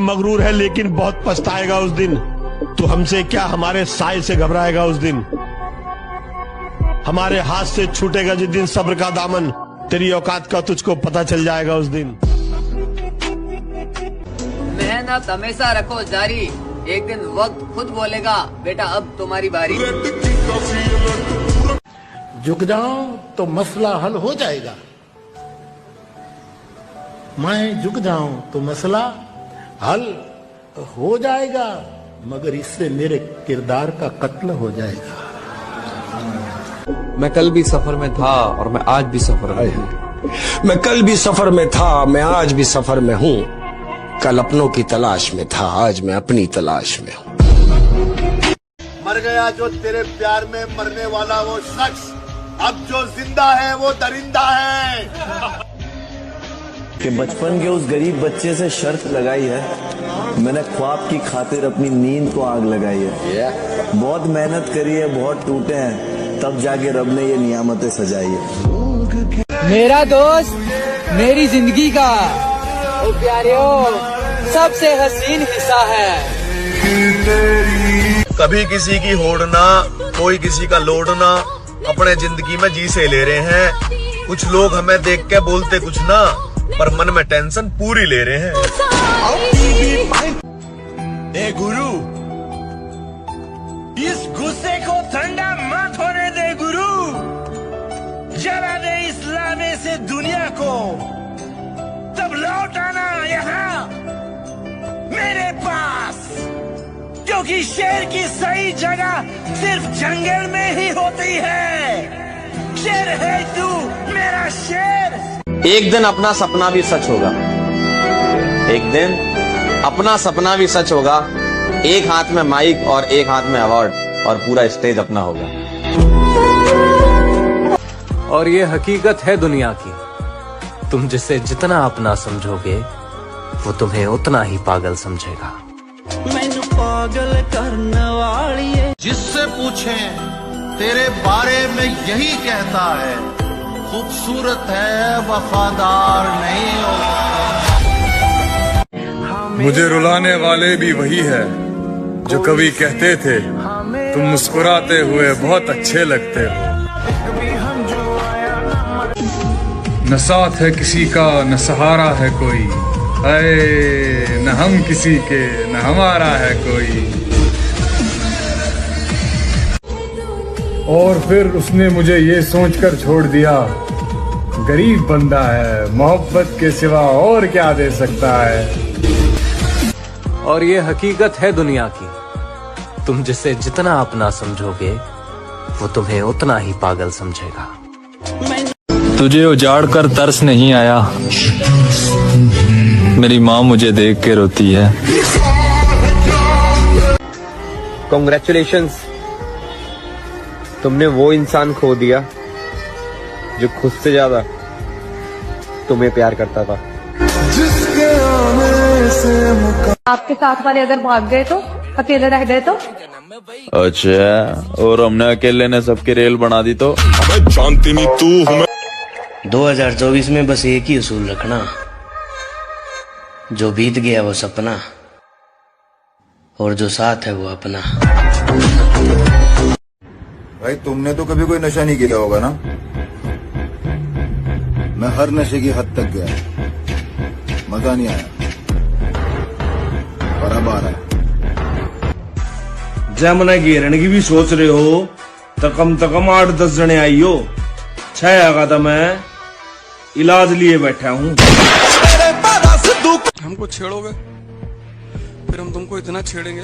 मगरूर है लेकिन बहुत पछताएगा उस दिन। तू हमसे क्या हमारे साए से घबराएगा उस दिन। हमारे हाथ से छूटेगा जिस दिन सब्र का दामन, तेरी औकात का तुझको पता चल जाएगा उस दिन। मेहनत हमेशा रखो जारी, एक दिन वक्त खुद बोलेगा बेटा अब तुम्हारी बारी। झुक जाऊं तो मसला हल हो जाएगा, मैं झुक जाऊं तो मसला हल हो जाएगा, मगर इससे मेरे किरदार का कत्ल हो जाएगा। मैं कल भी सफर में था और मैं आज भी सफर में हूँ। मैं कल भी सफर में था, मैं आज भी सफर में हूँ। कल अपनों की तलाश में था, आज मैं अपनी तलाश में हूँ। मर गया जो तेरे प्यार में मरने वाला वो शख्स, अब जो जिंदा है वो दरिंदा है। कि बचपन के उस गरीब बच्चे से शर्त लगाई है, मैंने ख्वाब की खातिर अपनी नींद को आग लगाई है। बहुत मेहनत करी है, बहुत टूटे हैं, तब जाके रब ने ये नियामतें सजाई है। मेरा दोस्त मेरी जिंदगी का ओ प्यारियों सबसे हसीन हिस्सा है। कभी किसी की होड़ना, कोई किसी का लोडना, अपने जिंदगी में जी से ले रहे हैं। कुछ लोग हमें देख के बोलते कुछ ना, पर मन में टेंशन पूरी ले रहे हैं। ए गुरु, इस गुस्से को ठंडा मत होने दे गुरु, जला दे इस लावे से दुनिया को, तब लौट आना यहाँ मेरे पास, क्योंकि शेर की सही जगह सिर्फ जंगल में ही होती है। शेर है तू मेरा शेर। एक दिन अपना सपना भी सच होगा, एक दिन अपना सपना भी सच होगा। एक हाथ में माइक और एक हाथ में अवार्ड, और पूरा स्टेज अपना होगा। और ये हकीकत है दुनिया की, तुम जिसे जितना अपना समझोगे वो तुम्हें उतना ही पागल समझेगा। मैनू पागल करने वाली है। जिससे पूछे तेरे बारे में यही कहता है, खूबसूरत है वफादार नहीं होता। मुझे रुलाने वाले भी वही है जो कभी कहते थे तुम मुस्कुराते हुए बहुत अच्छे लगते हो। न साथ है किसी का न सहारा है कोई, अरे न हम किसी के न हमारा है कोई। और फिर उसने मुझे ये सोचकर छोड़ दिया, गरीब बंदा है, मोहब्बत के सिवा और क्या दे सकता है। और ये हकीकत है दुनिया की, तुम जिसे जितना अपना समझोगे वो तुम्हें उतना ही पागल समझेगा। तुझे उजाड़ कर तरस नहीं आया, मेरी माँ मुझे देख के रोती है। कॉन्ग्रेचुलेशंस, तुमने वो इंसान खो दिया जो खुद से ज्यादा तुम्हें प्यार करता था। आपके साथ वाले अगर भाग गए तो, अकेले रह गए तो? अच्छा, और हमने अकेले ने सबकी रेल बना दी तो? जानती नहीं तू। 2024 में बस एक ही उसूल रखना, जो बीत गया वो सपना, और जो साथ है वो अपना। भाई तुमने तो कभी कोई नशा नहीं किया होगा ना? मैं हर नशे की हद तक गया, मजा नहीं आया, और अब आ रहा है। जमुना घेरने की भी सोच रहे हो तो कम 8-10 जने आई हो। 6 आगा था, मैं इलाज लिए बैठा हूँ। हमको छेड़ोगे फिर हम तुमको इतना छेड़ेंगे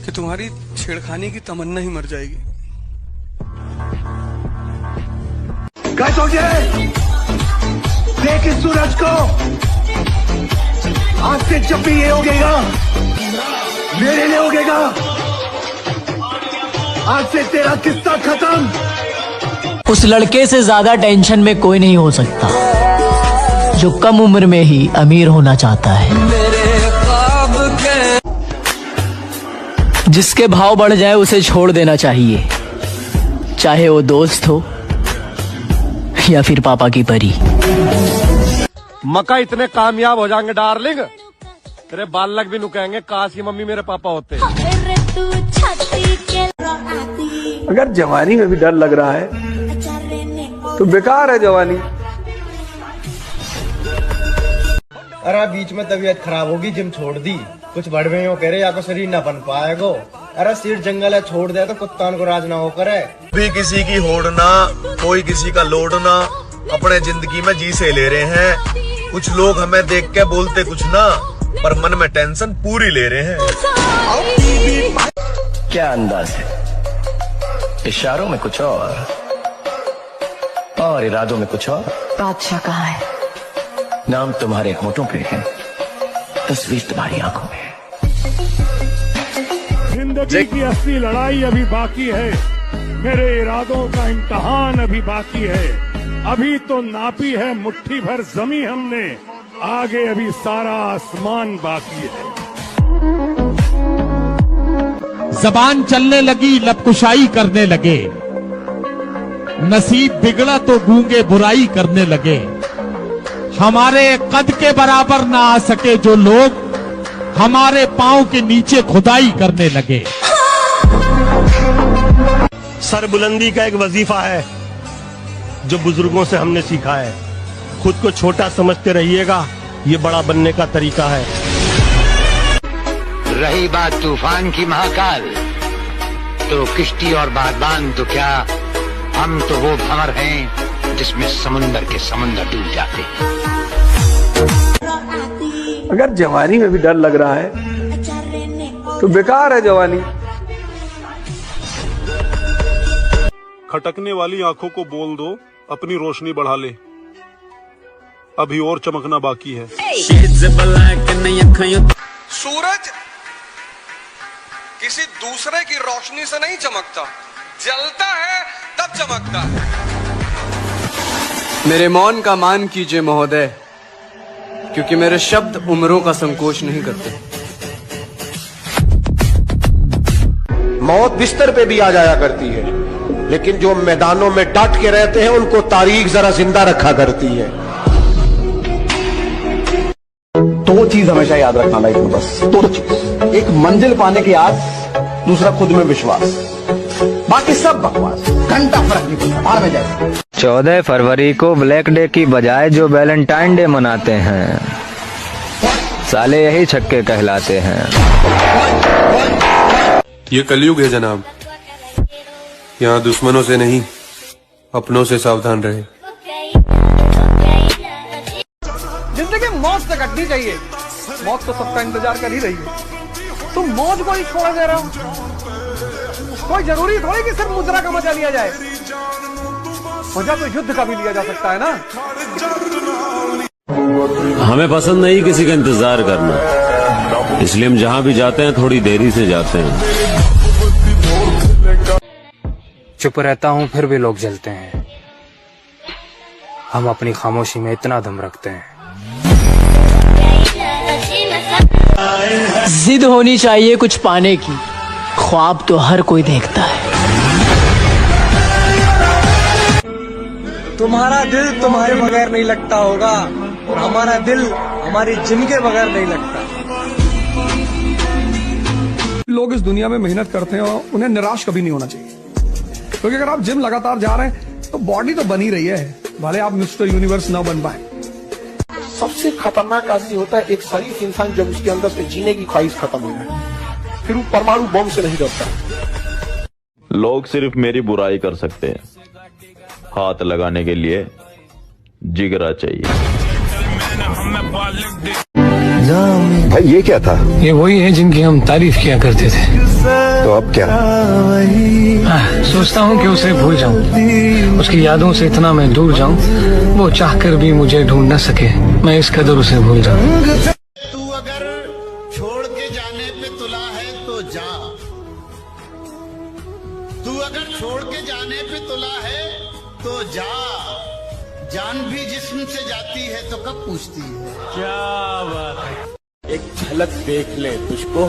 कि तुम्हारी छेड़खानी की तमन्ना ही मर जाएगी। देख इस सूरज को, आज से जब भी ये उगेगा मेरे लिए उगेगा। आज से तेरा किस्सा खत्म। उस लड़के से ज्यादा टेंशन में कोई नहीं हो सकता जो कम उम्र में ही अमीर होना चाहता है। जिसके भाव बढ़ जाए उसे छोड़ देना चाहिए, चाहे वो दोस्त हो या फिर पापा की परी। मक्का इतने कामयाब हो जाएंगे डार्लिंग तेरे बालक भी नुकाएंगे, काश की मम्मी मेरे पापा होते। अगर जवानी में भी डर लग रहा है तो बेकार है जवानी। अरे बीच में तबीयत खराब होगी, जिम छोड़ दी, कुछ बढ़ गए हो कह रहे, या तो शरीर न बन पाएगो। अरे सीट जंगल है, छोड़ दे तो कुत्तान को राज ना हो करे। भी किसी की होड़ ना, कोई किसी का लोड ना, अपने जिंदगी में जी से ले रहे हैं। कुछ लोग हमें देख के बोलते कुछ ना, पर मन में टेंशन पूरी ले रहे हैं। क्या अंदाज है, इशारों में कुछ और इरादों में कुछ और। बादशाह कहाँ है? नाम तुम्हारे होठों पे है, तस्वीर तुम्हारी आंखों में है। जिंदगी की असली लड़ाई अभी बाकी है, मेरे इरादों का इम्तहान अभी बाकी है। अभी तो नापी है मुट्ठी भर जमी हमने, आगे अभी सारा आसमान बाकी है। जबान चलने लगी, लबकुशाई करने लगे, नसीब बिगड़ा तो गूंगे बुराई करने लगे। हमारे कद के बराबर ना आ सके जो लोग, हमारे पांव के नीचे खुदाई करने लगे। सरबुलंदी का एक वजीफा है जो बुजुर्गों से हमने सीखा है। खुद को छोटा समझते रहिएगा, ये बड़ा बनने का तरीका है। रही बात तूफान की महाकाल, तो किश्ती और बागबान तो क्या, हम तो वो भंवर हैं जिसमें समुंदर के समंदर डूब जाते हैं। अगर जवानी में भी डर लग रहा है तो बेकार है जवानी। खटकने वाली आंखों को बोल दो अपनी रोशनी बढ़ा ले, अभी और चमकना बाकी है। सूरज किसी दूसरे की रोशनी से नहीं चमकता, जलता है तब चमकता है। मेरे मौन का मान कीजिए महोदय, क्योंकि मेरे शब्द उम्रों का संकोच नहीं करते। मौत बिस्तर पे भी आ जाया करती है, लेकिन जो मैदानों में डट के रहते हैं उनको तारीख जरा जिंदा रखा करती है। दो चीज हमेशा याद रखना लाइफ में, बस दो चीज। एक मंजिल पाने की आस, दूसरा खुद में विश्वास। बाकी सब बकवास, घंटा फर्क नहीं पड़ता, बाहर में जाए। 14 फरवरी को ब्लैक डे की बजाय जो वैलेंटाइन डे मनाते हैं, साले यही छक्के कहलाते हैं। ये कलयुग है जनाब, यहाँ दुश्मनों से नहीं अपनों से सावधान रहे। जिंदगी मौत से कटनी चाहिए, मौत तो सबका इंतजार कर ही रही है। तुम मौज को ही छोड़ दे रहे हो। कोई जरूरी थोड़ी कि सिर्फ मुद्रा का मजा लिया जाए, मजा तो युद्ध का भी लिया जा सकता है ना। हमें पसंद नहीं किसी का इंतजार करना, इसलिए हम जहां भी जाते हैं थोड़ी देरी से जाते हैं। चुप रहता हूँ फिर भी लोग जलते हैं, हम अपनी खामोशी में इतना दम रखते हैं। जिद होनी चाहिए कुछ पाने की, ख्वाब तो हर कोई देखता है। तुम्हारा दिल तुम्हारे बगैर नहीं लगता होगा, और हमारा दिल हमारी जिम के बगैर नहीं लगता। लोग इस दुनिया में मेहनत करते हैं और उन्हें निराश कभी नहीं होना चाहिए, क्योंकि अगर आप जिम लगातार जा रहे हैं तो बॉडी तो बनी रही है, भले आप मिस्टर यूनिवर्स ना बन पाए। सबसे खतरनाक आदमी होता है एक शरीफ इंसान जब उसके अंदर से जीने की ख्वाहिश खत्म हो जाए, फिर वो परमाणु बम से नहीं डरता। लोग सिर्फ मेरी बुराई कर सकते हैं, हाथ लगाने के लिए जिगरा चाहिए। भाई ये क्या था? ये वही है जिनकी हम तारीफ किया करते थे। तो अब क्या? सोचता हूँ कि उसे भूल जाऊं, उसकी यादों से इतना मैं दूर जाऊं, वो चाहकर भी मुझे ढूंढ न सके, मैं इस कदर उसे भूल जाऊं। तू अगर छोड़ के जाने पे तुला है तो जा, तू अगर छोड़ के जाने पे तुला है तो जा, जान भी जिस्म से जाती है तो कब पूछती है। क्या बात है। एक झलक देख ले तुझको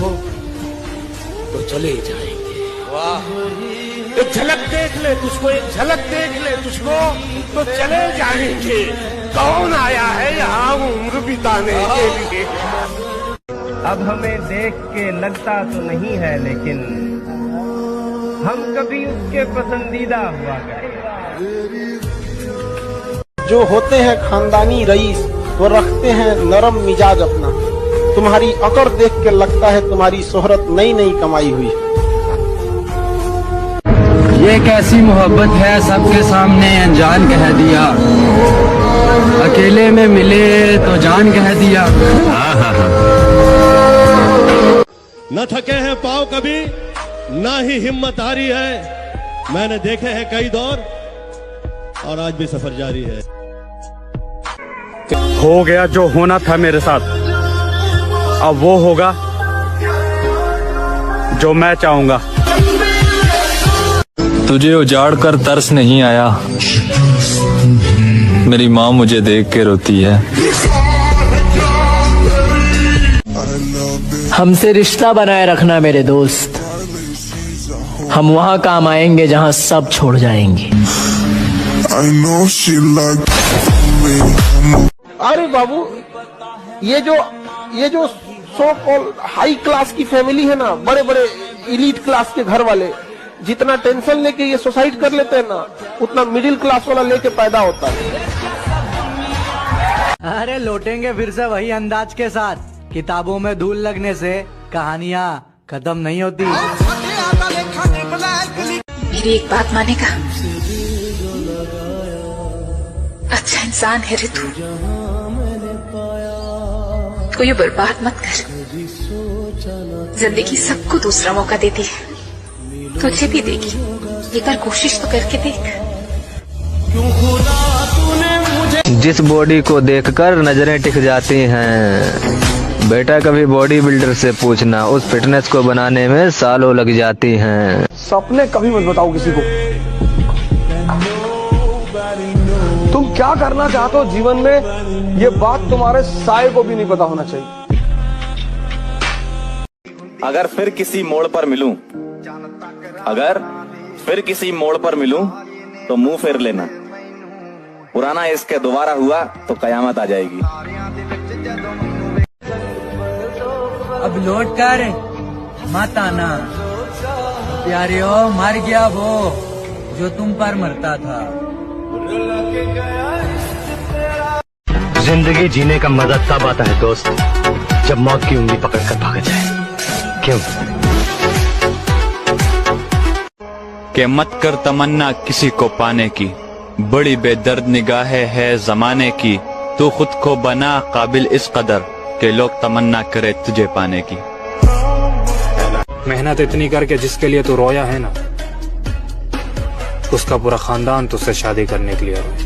तो चले जाएंगे। वाह। एक झलक देख ले तुझको, एक झलक देख ले तुझको तो चले जाएंगे। कौन आया है यहाँ उम्र बिताने के लिए। अब हमें देख के लगता तो नहीं है, लेकिन हम कभी उसके पसंदीदा हुआ करते। जो होते हैं खानदानी रईस, वो रखते हैं नरम मिजाज अपना। तुम्हारी अकड़ देख के लगता है तुम्हारी शोहरत नई नई कमाई हुई। ये कैसी मोहब्बत है, सबके सामने अनजान कह दिया, अकेले में मिले तो जान कह दिया। न थके हैं पाँव कभी, ना ही हिम्मत हारी है। मैंने देखे हैं कई दौर और आज भी सफर जारी है। हो गया जो होना था मेरे साथ, अब वो होगा जो मैं चाहूंगा। तुझे उजाड़ कर तरस नहीं आया, मेरी माँ मुझे देख के रोती है। हमसे रिश्ता बनाए रखना मेरे दोस्त, हम वहाँ काम आएंगे जहाँ सब छोड़ जाएंगे। अरे बाबू, ये जो सो कॉल हाई क्लास की फैमिली है ना, बड़े बड़े इलीट क्लास के घर वाले, जितना टेंशन लेके ये सुसाइड कर लेते हैं ना, उतना मिडिल क्लास वाला लेके पैदा होता है। अरे लौटेंगे फिर से वही अंदाज के साथ। किताबों में धूल लगने से कहानियाँ खत्म नहीं होती। मेरी एक बात मानेगा? अच्छा इंसान है रे तू, तो ये बर्बाद मत कर। जिंदगी सबको दूसरा मौका देती है, तुझे भी देगी। एक बार कोशिश तो करके देख। जिस बॉडी को देखकर नजरें टिक जाती हैं, बेटा कभी बॉडी बिल्डर से पूछना, उस फिटनेस को बनाने में सालों लग जाती हैं। सपने कभी मत बताओ किसी को। तुम क्या करना चाहते हो जीवन में, ये बात तुम्हारे साये को भी नहीं पता होना चाहिए। अगर फिर किसी मोड़ पर मिलूं, अगर फिर किसी मोड़ पर मिलूं तो मुंह फेर लेना। पुराना इसके दोबारा हुआ तो कयामत आ जाएगी। अब लौट कर मत आना प्यारियो, मर गया वो जो तुम पर मरता था। जिंदगी जीने का मजा तब आता है दोस्त, जब मौत की उंगली पकड़कर भागा जाए। क्यों? कि मत कर तमन्ना किसी को पाने की, बड़ी बेदर्द निगाहें है जमाने की। तू खुद को बना काबिल इस कदर कि लोग तमन्ना करे तुझे पाने की। मेहनत इतनी करके जिसके लिए तू रोया है ना, उसका पूरा खानदान तुझसे शादी करने के लिए रोया।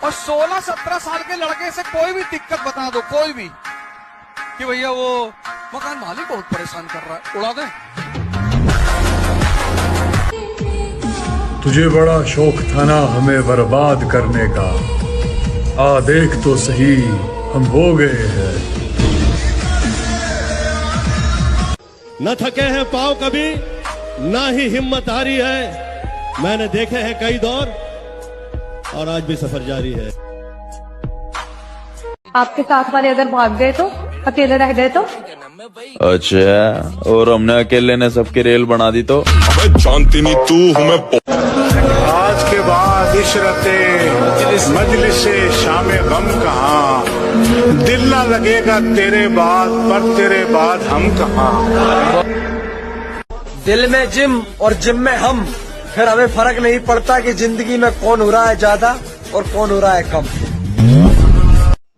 और 16-17 साल के लड़के से कोई भी दिक्कत बता दो, कोई भी, कि भैया वो मकान मालिक बहुत परेशान कर रहा है, उड़ा दे। तुझे बड़ा शौक था ना हमें बर्बाद करने का, आ देख तो सही हम हो गए हैं। न थके हैं पाँव कभी, ना ही हिम्मत हारी है। मैंने देखे हैं कई दौर और आज भी सफर जारी है। आपके साथ वाले अगर भाग गए तो, अकेले रह गए तो? अच्छा, और हमने अकेले ने सबकी रेल बना दी तो? शांति नहीं तू हमें आज के बाद इशरते मजलिस से शामे गम कहाँ, दिल ना लगेगा तेरे बाद, पर तेरे बाद हम कहाँ। दिल में जिम और जिम में हम, फिर हमें फर्क नहीं पड़ता कि जिंदगी में कौन हो रहा है ज्यादा और कौन हो रहा है कम।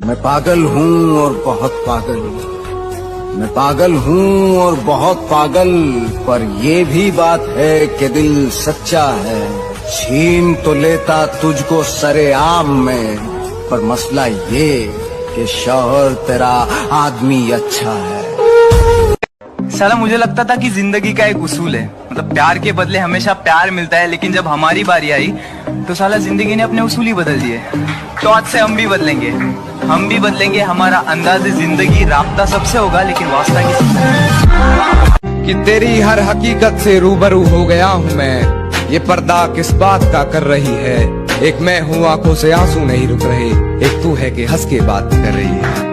मैं पागल हूँ और बहुत पागल, मैं पागल हूँ और बहुत पागल, पर ये भी बात है कि दिल सच्चा है। छीन तो लेता तुझको सरेआम में, पर मसला ये कि शौहर तेरा आदमी अच्छा है। साला मुझे लगता था कि जिंदगी का एक उसूल है, मतलब प्यार के बदले हमेशा प्यार मिलता है, लेकिन जब हमारी बारी आई तो साला जिंदगी ने अपने उसूल ही बदल दिए। तो आज से हम भी बदलेंगे, हम भी बदलेंगे। हमारा अंदाज़ जिंदगी राब्ता सबसे होगा, लेकिन वास्ता किसी से। कि तेरी हर हकीकत से रूबरू हो गया हूँ मैं, ये पर्दा किस बात का कर रही है। एक मैं हूँ आंखों से आंसू नहीं रुक रहे, एक तू है कि हंस के बात कर रही है।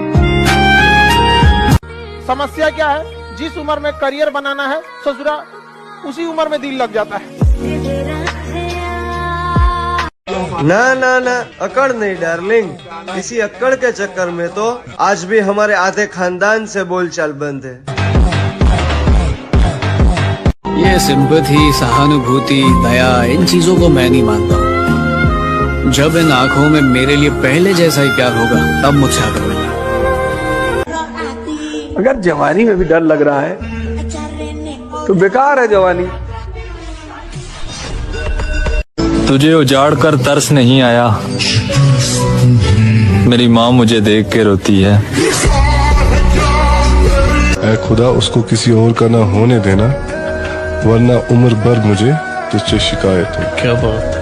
समस्या क्या है, जिस उम्र में करियर बनाना है ससुरा उसी उम्र में दिल लग जाता है। ना ना ना, अकड़ नहीं डार्लिंग, इसी अकड़ के चक्कर में तो आज भी हमारे आधे खानदान से बोलचाल बंद है। ये सिंपैथी, सहानुभूति, दया, इन चीजों को मैं नहीं मानता। जब इन आंखों में मेरे लिए पहले जैसा ही प्यार होगा तब मुझसे आकर मिलना। अगर जवानी में भी डर लग रहा है तो बेकार है जवानी। तुझे उजाड़ कर तरस नहीं आया, मेरी माँ मुझे देख के रोती है। ऐ खुदा उसको किसी और का ना होने देना, वरना उम्र भर मुझे तुझसे शिकायत हो। क्या बात।